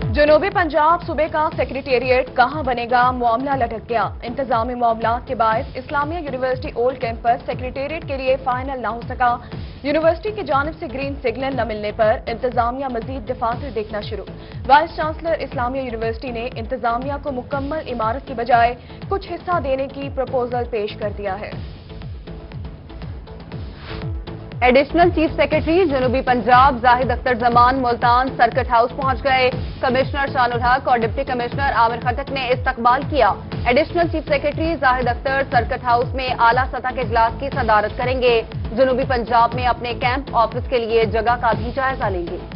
जनूबी पंजाब सूबे का सेक्रेटेरिएट कहां बनेगा, मामला लटक गया। इंतजामी मामलात के बायस Islamia university old campus secretariat के लिए फाइनल न हो सका। यूनिवर्सिटी की जानिब से ग्रीन सिग्नल न मिलने पर इंतजामिया मजीद दफातर देखना शुरू। वाइस चांसलर इस्लामिया यूनिवर्सिटी ने इंतजामिया को मुकम्मल इमारत की बजाय कुछ हिस्सा देने की प्रपोजल पेश कर दिया है। एडिशनल चीफ सेक्रेटरी जनूबी पंजाब जाहिद अख्तर जमान मुल्तान सर्किट हाउस पहुंच गए। कमिश्नर शानुल हक और डिप्टी कमिश्नर आमिर खटक ने इस्तकबाल किया। Additional chief secretary Zahid Akhtar circuit house में आला सतह के इजलास की सदारत करेंगे। जनूबी पंजाब में अपने कैंप ऑफिस के लिए जगह का भी जायजा लेंगे।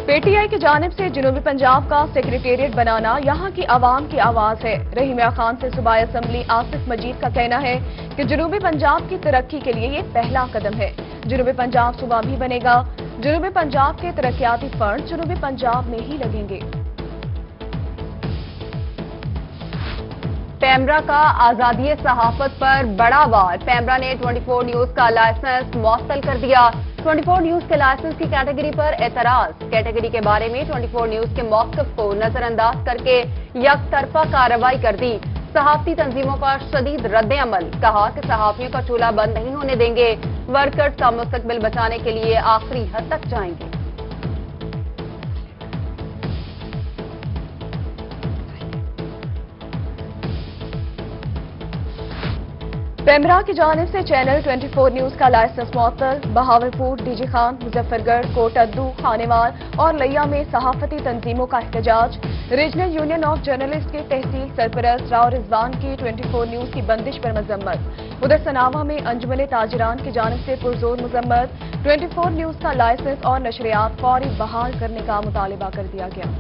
पीटीआई की जानिब से जनूबी पंजाब का सेक्रेटेरिएट बनाना यहां की आवाम की आवाज है। रहीम खान से सूबाई असम्बली आसिफ मजीद का कहना है कि जनूबी पंजाब की तरक्की के लिए ये पहला कदम है। जनूबी पंजाब सूबा भी बनेगा। जनूबी पंजाब के तरक्याती फंड जनूबी पंजाब में ही लगेंगे। पेमरा का आजादी सहाफत पर बड़ा वार। पेमरा ने 24 न्यूज का लाइसेंस मुअत्तल कर दिया। 24 न्यूज के लाइसेंस की कैटेगरी पर एतराज। कैटेगरी के बारे में 24 न्यूज के मौक़िफ़ को नजरअंदाज करके यकतरफा कार्रवाई कर दी। सहाफती तंजीमों का शदीद रद्द अमल। कहा कि सहाफियों का चूल्हा बंद नहीं होने देंगे। वर्कर्स का मुस्तकबिल बचाने के लिए आखिरी हद तक जाएंगे। पेमरा की जानिब से चैनल 24 न्यूज का लाइसेंस मुअत्तल। बहावलपुर, डीजी खान, मुजफ्फरगढ़, कोटअद्दू, खानेवाल और लैया में सहाफती तंजीमों का एहतजाज। रीजनल यूनियन ऑफ जर्नलिस्ट के तहसील सरपरस्त राव रिजवान की 24 न्यूज की बंदिश पर मजम्मत। उधर सनावा में अंजुमन ताजिरान की जानिब से पुरजोर मजम्मत। 24 न्यूज का लाइसेंस और नशरियात फौरी बहाल करने का मुतालिबा कर दिया गया।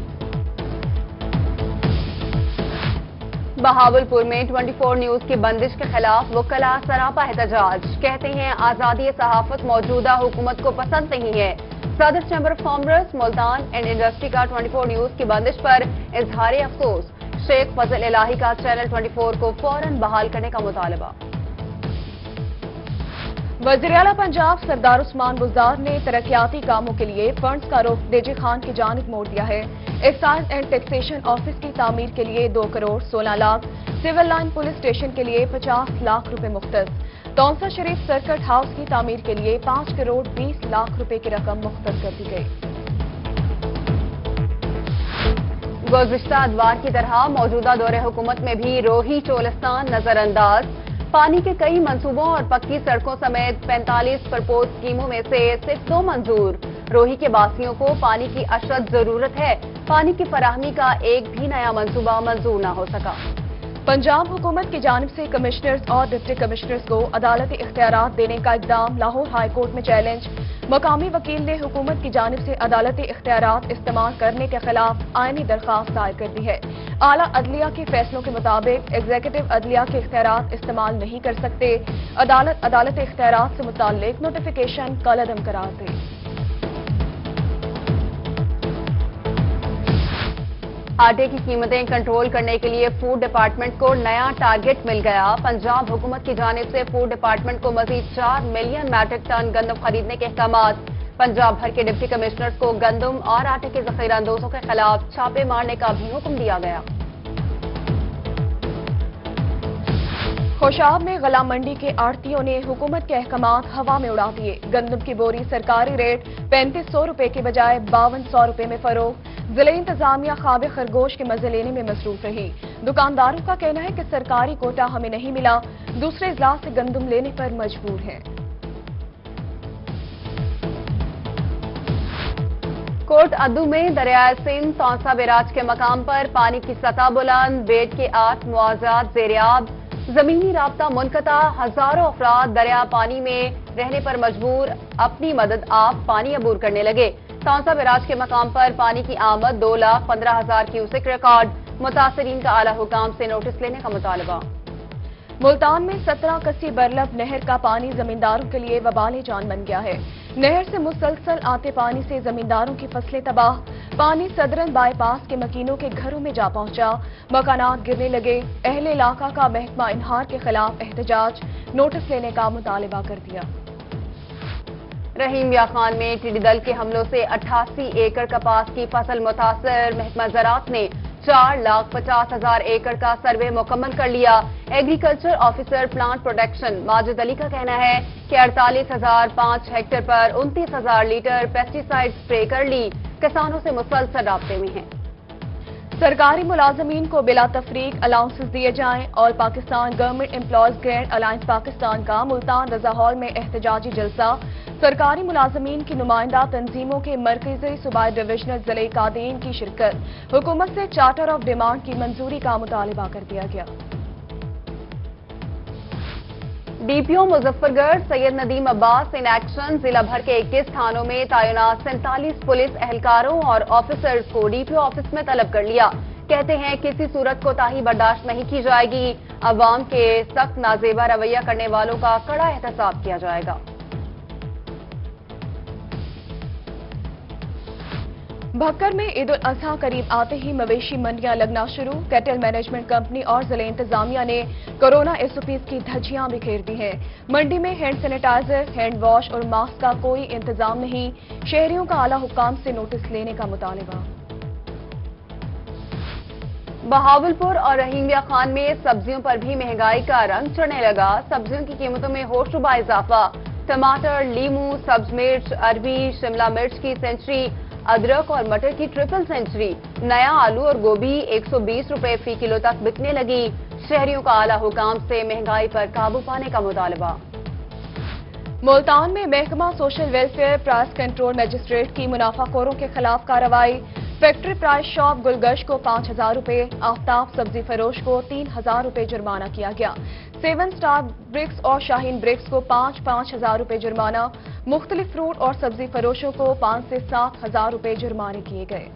बहावलपुर में 24 न्यूज की बंदिश के खिलाफ वकला सरापा एहतजाज। कहते हैं आजादी सहाफत मौजूदा हुकूमत को पसंद नहीं है। सदर chamber of commerce Multan and industry का 24 न्यूज की बंदिश पर इजहार अफसोस। शेख फजल इलाही का चैनल 24 को फौरन बहाल करने का मुतालबा। वज़ीर आला पंजाब सरदार उस्मान बुज़दार ने तरक्याती कामों के लिए फंड्स का रुख डीजी खान की जानिब मोड़ दिया है। एक्साइज एंड टैक्सेशन ऑफिस की तामीर के लिए 2 crore 16 lakh, civil line police station के लिए 50 लाख रुपए मुख्तस, तौंसा शरीफ सर्किट हाउस की तामीर के लिए 5 करोड़ 20 लाख रुपए की रकम मुख्तस कर दी गई। गुज़िश्ता अदवार की तरह मौजूदा दौरे हुकूमत में भी रोही चोलिस्तान नजरअंदाज। पानी के कई मंसूबों और पक्की सड़कों समेत 45 प्रपोज स्कीमों में से सिर्फ 2 मंजूर। रोही के बासियों को पानी की अशद जरूरत है। पानी की फराहमी का एक भी नया मंसूबा मंजूर न हो सका। पंजाब हुकूमत की जानिब से कमिश्नर्स और डिप्टी कमिश्नर्स को अदालती इख्तियारात देने का इक़दाम। लाहौर हाई कोर्ट में चैलेंज। मकामी वकील ने हुकूमत की जानिब से अदालती इख्तियारात इस्तेमाल करने के खिलाफ आईनी दरख्वास्त दायर कर दी है। आला अदलिया के फैसलों के मुताबिक एग्जीक्यूटिव अदलिया के इख्तियारात इस्तेमाल नहीं कर सकते। अदालत अदालती इख्तियारात से मुताल्लिक नोटिफिकेशन कलअदम करार दे। आटे की कीमतें कंट्रोल करने के लिए फूड डिपार्टमेंट को नया टारगेट मिल गया। पंजाब हुकूमत की जानिब से फूड डिपार्टमेंट को मजीद 4 मिलियन मैट्रिक टन गंदम खरीदने के अहकामात। पंजाब भर के डिप्टी कमिश्नर्स को गंदम और आटे के जखीरा अंदोजों के खिलाफ छापे मारने का भी हुक्म दिया गया। खोशाब में गला मंडी के आड़तियों ने हुकूमत के अहकामात हवा में उड़ा दिए। गंदम की बोरी सरकारी रेट 3500 रुपए के बजाय 5200 रुपए में फरोख्त। जिले इंतजामिया ख्वाब खरगोश के मजे लेने में मसरूफ रही। दुकानदारों का कहना है कि सरकारी कोटा हमें नहीं मिला, दूसरे इजलास से गंदम लेने पर मजबूर हैं। कोटअद्दू में दरियाए सिंध तौंसा बैराज के मकाम पर पानी की सतह बुलंद। बेड के 8 मुआवजात ज़ेरियाब। जमीनी राब्ता मुनक़ता। हजारों अफराद दरिया पानी में रहने पर मजबूर। अपनी मदद आप पानी अबूर करने लगे। तौंसा बैराज के मकाम पर पानी की आमद 2,15,000 क्यूसेक रिकॉर्ड। मुतासरीन का आला हुकाम से नोटिस लेने का मुतालबा। मुल्तान में 17 कसी बरलब नहर का पानी जमींदारों के लिए वबाल जान बन गया है। नहर से मुसलसल आते पानी से जमींदारों की फसलें तबाह। पानी सदरन बाईपास के मकीनों के घरों में जा पहुंचा। मकानात गिरने लगे। अहले इलाका का महकमा इन्हार के खिलाफ एहतजाज। नोटिस लेने का मुतालिबा कर दिया। رحیمیہ خان میں ٹڈی دل کے حملوں سے 88 ایکڑ کپاس کی فصل متاثر، محکمہ زراعت نے 4,50,000 ایکڑ کا سروے مکمل کر لیا۔ Agriculture officer plant protection Majid Ali کا کہنا ہے کہ 48,005 ہیکٹر پر 29,000 لیٹر پیسٹی سائیڈ اسپرے کر لی، کسانوں سے مسلسل رابطے میں ہیں۔ سرکاری ملازمین کو بلا تفریق الاؤنسز دیے جائیں اور Pakistan government employees grand alliance Pakistan کا ملتان رضا ہال میں احتجاجی جلسہ۔ سرکاری ملازمین کی نمائندہ تنظیموں کے مرکزی صوبائی ڈویژنل ضلعی قادرین کی شرکت۔ حکومت سے چارٹر آف ڈیمانڈ کی منظوری کا مطالبہ کر دیا گیا۔ ڈی پی او مظفر گڑھ سید ندیم عباس ان ایکشن ضلع بھر کے 21 تھانوں میں تعینات 47 پولیس اہلکاروں اور آفیسرز کو ڈی پی او آفس میں طلب کر لیا۔ کہتے ہیں کسی صورت کوتاہی برداشت نہیں کی جائے گی، عوام کے سخت نازیبا رویہ کرنے والوں کا کڑا احتساب کیا جائے گا۔ بھکر میں عید الاضحیٰ قریب آتے ہی مویشی منڈیاں لگنا شروع۔ کیٹل مینجمنٹ کمپنی اور ضلع انتظامیہ نے کورونا ایس او پیز کی دھجیاں بکھیر دی ہیں۔ منڈی میں ہینڈ سینیٹائزر، ہینڈ واش اور ماسک کا کوئی انتظام نہیں، شہریوں کا اعلی حکام سے نوٹس لینے کا مطالبہ۔ بہاولپور اور رحیمیہ خان میں سبزیوں پر بھی مہنگائی کا رنگ چڑھنے لگا۔ سبزیوں کی قیمتوں میں ہوشربا اضافہ۔ ٹماٹر، لیموں، سبز مرچ، عربی، شملہ مرچ کی سینچری، ادرک اور مٹر کی ٹرپل سینچری، نیا آلو اور گوبھی 120 روپے فی کلو تک بکنے لگی۔ شہریوں کا اعلی حکام سے مہنگائی پر قابو پانے کا مطالبہ۔ ملتان میں محکمہ social welfare price control magistrate کی منافع خوروں کے خلاف کارروائی۔ فیکٹری پرائس شاپ گلگش کو 5,000 روپے، آفتاب سبزی فروش کو 3,000 روپے جرمانہ کیا گیا۔ 7 سٹار برکس اور شاہین برکس کو 5,000 روپے جرمانہ، مختلف فروٹ اور سبزی فروشوں کو 5,000 سے 7,000 روپے جرمانے کیے گئے۔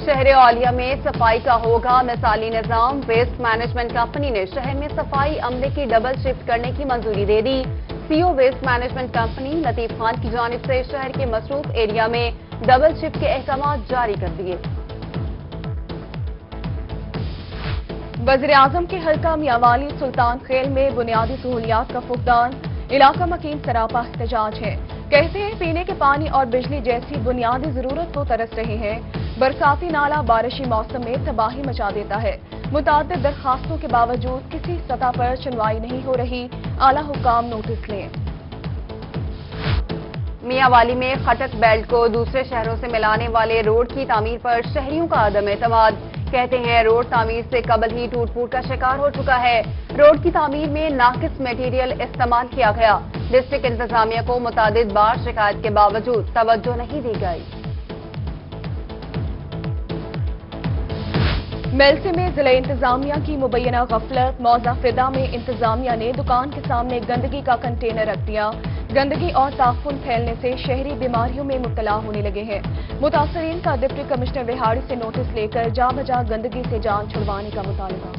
شہر اولیا میں صفائی کا ہوگا مثالی نظام۔ ویسٹ مینجمنٹ کمپنی نے شہر میں صفائی عملے کی ڈبل شفٹ کرنے کی منظوری دے دی۔ سی او ویسٹ مینجمنٹ کمپنی لطیف خان کی جانب سے شہر کے مصروف ایریا میں ڈبل شفٹ کے احکامات جاری کر دیے۔ وزیراعظم کے حلقہ میاوالی سلطان خیل میں بنیادی سہولیات کا فقدان، علاقہ مکین سراپا احتجاج ہے۔ کہتے ہیں پینے کے پانی اور بجلی جیسی بنیادی ضرورت کو ترس رہے ہیں۔ برساتی نالا بارشی موسم میں تباہی مچا دیتا ہے۔ متعدد درخواستوں کے باوجود کسی سطح پر سنوائی نہیں ہو رہی، اعلی حکام نوٹس لیں۔ میاوالی میں خٹک بیلٹ کو دوسرے شہروں سے ملانے والے روڈ کی تعمیر پر شہریوں کا عدم اعتماد۔ کہتے ہیں روڈ تعمیر سے قبل ہی ٹوٹ پھوٹ کا شکار ہو چکا ہے۔ روڈ کی تعمیر میں ناقص میٹیریل استعمال کیا گیا۔ ڈسٹرکٹ انتظامیہ کو متعدد بار شکایت کے باوجود توجہ نہیں دی گئی۔ میلسے میں ضلع انتظامیہ کی مبینہ غفلت، موضع فدا میں انتظامیہ نے دکان کے سامنے گندگی کا کنٹینر رکھ دیا۔ گندگی اور تعفن پھیلنے سے شہری بیماریوں میں مبتلا ہونے لگے ہیں۔ متاثرین کا ڈپٹی کمشنر وہاڑی سے نوٹس لے کر جا بجا گندگی سے جان چھڑوانے کا مطالبہ۔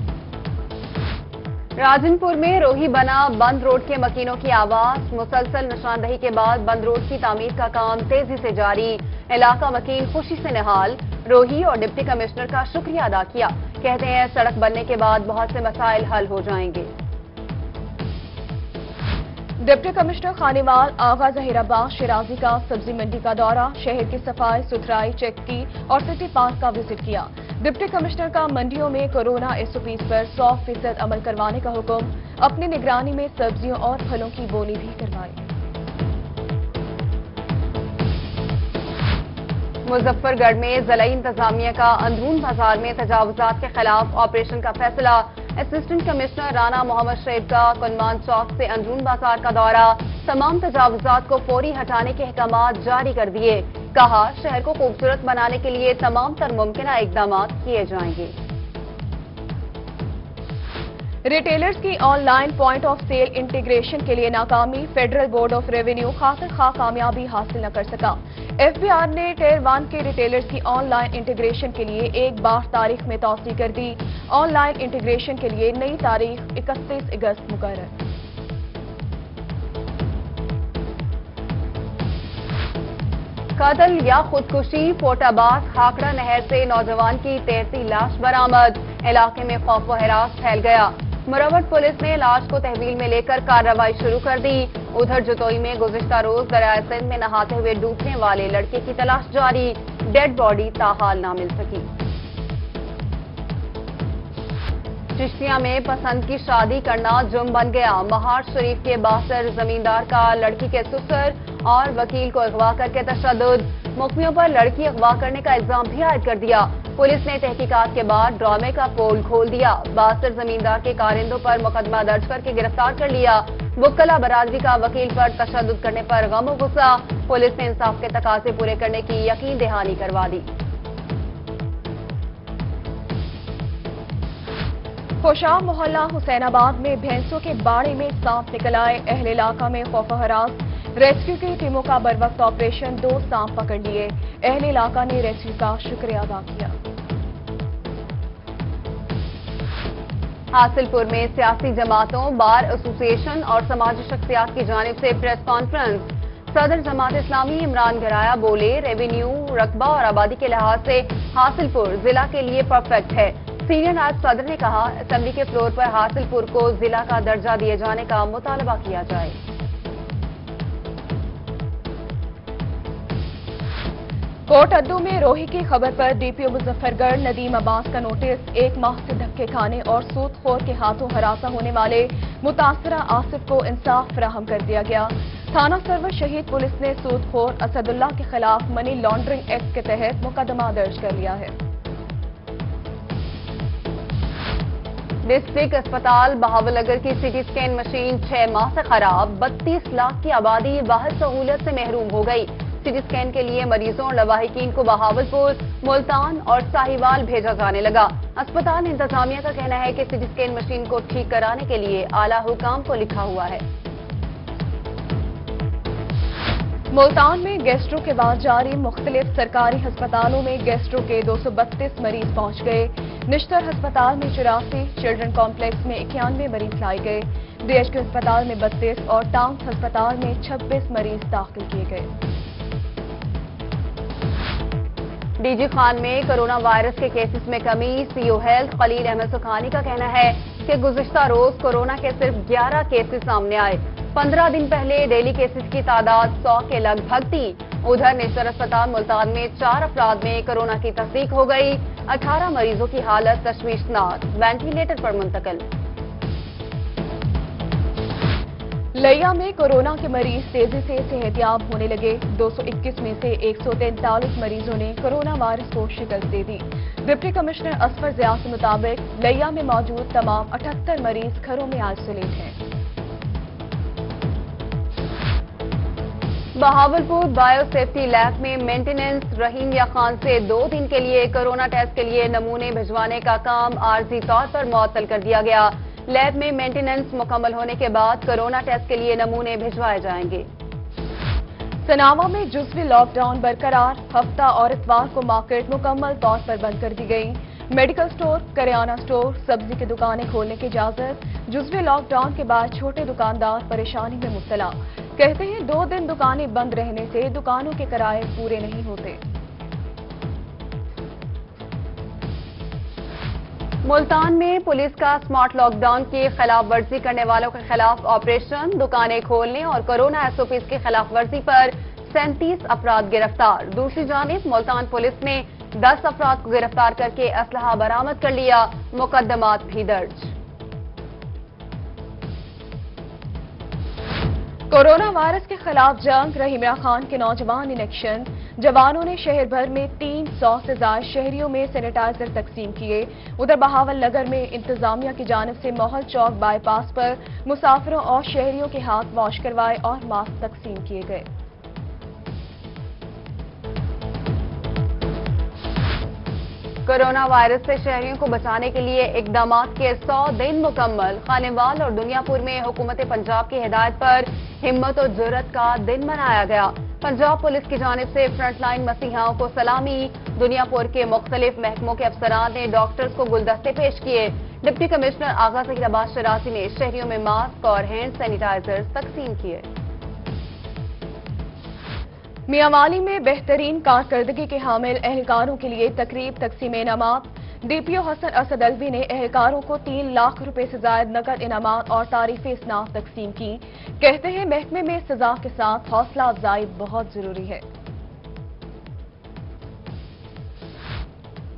راجن پور میں روہی بنا بند روڈ کے مکینوں کی آواز، مسلسل نشاندہی کے بعد بند روڈ کی تعمیر کا کام تیزی سے جاری۔ علاقہ مکین خوشی سے نہال، روہی اور ڈپٹی کمشنر کا شکریہ ادا کیا۔ کہتے ہیں سڑک بننے کے بعد بہت سے مسائل حل ہو جائیں گے۔ ڈپٹی کمشنر خانیوال آغا ظہیر عباس شیرازی کا سبزی منڈی کا دورہ، شہر کی صفائی ستھرائی چیک کی اور سٹی پارک کا وزٹ کیا۔ ڈپٹی کمشنر کا منڈیوں میں کورونا ایس او پیز پر 100% عمل کروانے کا حکم، اپنی نگرانی میں سبزیوں اور پھلوں کی بولی بھی کروائی۔ مظفر گڑھ میں ضلعی انتظامیہ کا اندرون بازار میں تجاوزات کے خلاف آپریشن کا فیصلہ۔ اسسٹنٹ کمشنر رانا محمد شعیب کا کنمان چوک سے اندرون بازار کا دورہ، تمام تجاوزات کو فوری ہٹانے کے احکامات جاری کر دیے۔ کہا شہر کو خوبصورت بنانے کے لیے تمام تر ممکنہ اقدامات کیے جائیں گے۔ ریٹیلرز کی online point of sale integration کے لیے ناکامی، فیڈرل بورڈ آف ریونیو خاطر خواہ کامیابی حاصل نہ کر سکا۔ ایف بی آر نے ٹیئر 1 کے ریٹیلرز کی آن لائن انٹیگریشن کے لیے ایک بار تاریخ میں توسیع کر دی۔ آن لائن انٹیگریشن کے لیے نئی تاریخ 31 اگست مقرر۔ قتل یا خودکشی، فورٹ عباس کھاکڑا نہر سے نوجوان کی تیرتی لاش برآمد، علاقے میں خوف و ہراس پھیل گیا۔ मरवट पुलिस ने लाश को तहवील में लेकर कार्रवाई शुरू कर दी। उधर जतोई में गुज़िश्ता रोज दरियाए सिंध में नहाते हुए डूबने वाले लड़के की तलाश जारी, डेड बॉडी ताहाल ना मिल सकी। चिश्तिया में पसंद की शादी करना जुर्म बन गया। महार शरीफ के बासर जमींदार का लड़की के ससुर और वकील को अगवा करके तशद्दुद, मुखबियों पर लड़की अगवा करने का इल्जाम भी आयद कर दिया। पुलिस ने तहकीकात के बाद ड्रामे का पोल खोल दिया। बासर जमींदार के कारिंदों पर मुकदमा दर्ज करके गिरफ्तार कर लिया। वक्कला बरादरी का वकील पर तशद्दुद करने पर गम गुस्सा, पुलिस ने इंसाफ के तकाजे पूरे करने की यकीन दहानी करवा दी। खुशाम मोहल्ला हुसैनाबाद में भैंसों के बाड़े में सांप निकल आए। अहले इलाका में खौफ हरास, रेस्क्यू की टीमों का बरवक्त ऑपरेशन, 2 सांप पकड़ लिए। अहले इलाका ने रेस्क्यू का शुक्रिया अदा किया। हासिलपुर में सियासी जमातों, बार एसोसिएशन और समाजी शख्सियात की जानिब से प्रेस कॉन्फ्रेंस। सदर जमात इस्लामी इमरान घराया बोले, रेवेन्यू, रकबा और आबादी के लिहाज से हासिलपुर जिला के लिए परफेक्ट है। सीनियर नायब सदर ने कहा, असेंबली के फ्लोर पर हासिलपुर को जिला का दर्जा दिए जाने का मुतालबा किया जाए। कोट अद्दू में रोही की खबर पर डीपीओ मुजफ्फरगढ़ नदीम अब्बास का नोटिस। 1 माह से धक्के खाने और सूदखोर के हाथों हरासा होने वाले मुतासरा आसिफ को इंसाफ फराहम कर दिया गया। थाना सरवर शहीद पुलिस ने सूदखोर असदुल्ला के खिलाफ मनी लॉन्ड्रिंग एक्ट के तहत मुकदमा दर्ज कर लिया है। डिस्ट्रिक्ट अस्पताल बहावलनगर की सिटी स्कैन मशीन 6 माह से खराब, 32 लाख की आबादी बाहर सहूलत से महरूम हो गई। सिटी स्कैन के लिए मरीजों और लवाहिकीन को बहावलपुर, मुल्तान और साहिवाल भेजा जाने लगा। अस्पताल इंतजामिया का कहना है कि सिटी स्कैन मशीन को ठीक कराने के लिए आला हुकाम को लिखा हुआ है। मुल्तान में गैस्ट्रो के बाद जारी मुख्तलिफ सरकारी अस्पतालों में गैस्ट्रो के 232 मरीज पहुंच गए। निश्तर अस्पताल में 84, चिल्ड्रन कॉम्प्लेक्स में 91 मरीज लाए गए। डीएचक्यू अस्पताल में 32 और टाउन अस्पताल में 26 मरीज दाखिल किए गए। डीजी खान में कोरोना वायरस के केसेस में कमी। सीओ हेल्थ खलील अहमद सुखानी का कहना है कि गुज़िश्ता रोज कोरोना के सिर्फ 11 केसेस सामने आए। 15 दिन पहले डेली केसेस की तादाद 100 के लगभग थी। उधर निश्तर अस्पताल मुल्तान में 4 अफराद में कोरोना की तस्दीक हो गई। 18 मरीजों की हालत तशवीशनाक, वेंटिलेटर पर मुंतकिल। लिया में कोरोना के मरीज तेजी से सेहतियाब होने लगे। 221 में से 143 मरीजों ने कोरोना वायरस को शिकस्त दे दी। डिप्टी कमिश्नर असफर ज़िया के मुताबिक लिया में मौजूद तमाम 78 मरीज घरों में आइसोलेट हैं। बहावलपुर बायो सेफ्टी लैब में मेंटेनेंस रहीम या खान से 2 दिन के लिए कोरोना टेस्ट के लिए नमूने भिजवाने का काम आर्जी तौर पर मुअत्तल कर दिया गया। लैब में मेंटेनेंस मुकम्मल होने के बाद कोरोना टेस्ट के लिए नमूने भिजवाए जाएंगे। सनावा में जुज़वी लॉकडाउन बरकरार। हफ्ता और इतवार को मार्केट मुकम्मल तौर पर बंद कर दी गई। मेडिकल स्टोर, करियाना स्टोर, सब्जी की दुकानें खोलने की इजाजत। जुज़वी लॉकडाउन के बाद छोटे दुकानदार परेशानी में मुब्तला। कहते हैं 2 दिन दुकानें बंद रहने से दुकानों के किराए पूरे नहीं होते। मुल्तान में पुलिस का स्मार्ट लॉकडाउन की खिलाफ वर्जी करने वालों के खिलाफ ऑपरेशन। दुकानें खोलने और कोरोना एसओपीज की खिलाफ वर्जी पर 37 अफराद गिरफ्तार। दूसरी जानिब मुल्तान पुलिस ने 10 अफराद को गिरफ्तार करके असलहा बरामद कर लिया। मुकदमात भी दर्ज। कोरोना वायरस के खिलाफ जंग, रहीम खान के नौजवान इन एक्शन। जवानों ने शहर भर में 300 से ज्यादा शहरियों में सैनिटाइजर तकसीम किए। उधर बहावलनगर में इंतजामिया की जानिब से मोहल चौक बाईपास पर मुसाफिरों और शहरियों के हाथ वॉश करवाए और मास्क तकसीम किए गए। कोरोना वायरस से शहरियों को बचाने के लिए इकदामात के 100 दिन मुकम्मल। खानेवाल और दुनियापुर में हुकूमत पंजाब की हिदायत पर हिम्मत और जुर्रत का दिन मनाया गया। पंजाब पुलिस की जानिब से फ्रंटलाइन मसीहाओं को सलामी। दुनियापुर के मुख्तलिफ महकमों के अफसरान ने डॉक्टर्स को गुलदस्ते पेश किए। डिप्टी कमिश्नर आगा ज़हीर अब्बास शरासी ने शहरियों में मास्क और हैंड सैनिटाइजर तकसीम किए। मियांवाली में बेहतरीन कारकर्दगी के हामिल एहलकारों के लिए तकरीब, तकसीम इनामात। DPO हसन असद अलवी ने एहलकारों को 3 लाख रुपए से ज्यादा नकद इनामात और तारीफी इसनाद तकसीम की। कहते हैं महकमे में सजा के साथ हौसला अफजाई बहुत जरूरी है।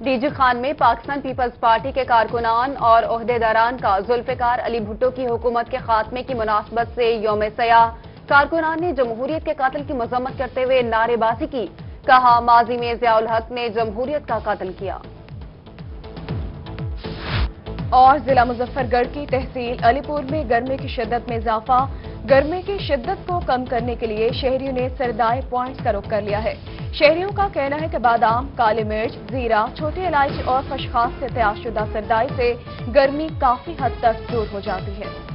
डीजी खान में पाकिस्तान पीपल्स पार्टी के कारकुनान और ओहदेदारान का जुल्फिकार अली भुट्टो की हुकूमत के खात्मे की मुनासबत से यौम सयाह कारकुनान ने जमहूरियत के कातिल की मजम्मत करते हुए नारेबाजी की। कहा, माजी में ज़ियाउल हक ने जमहूरियत का कातिल किया। और जिला मुजफ्फरगढ़ की तहसील अलीपुर में गर्मी की शिद्दत में इजाफा। गर्मी की शिद्दत को कम करने के लिए शहरियों ने सरदाई पॉइंट्स का रुख कर लिया है। शहरियों का कहना है कि बादाम, काली मिर्च, जीरा, छोटी इलायची और खशखास से तैयार शुदा सरदाई से गर्मी काफी हद तक दूर हो जाती है।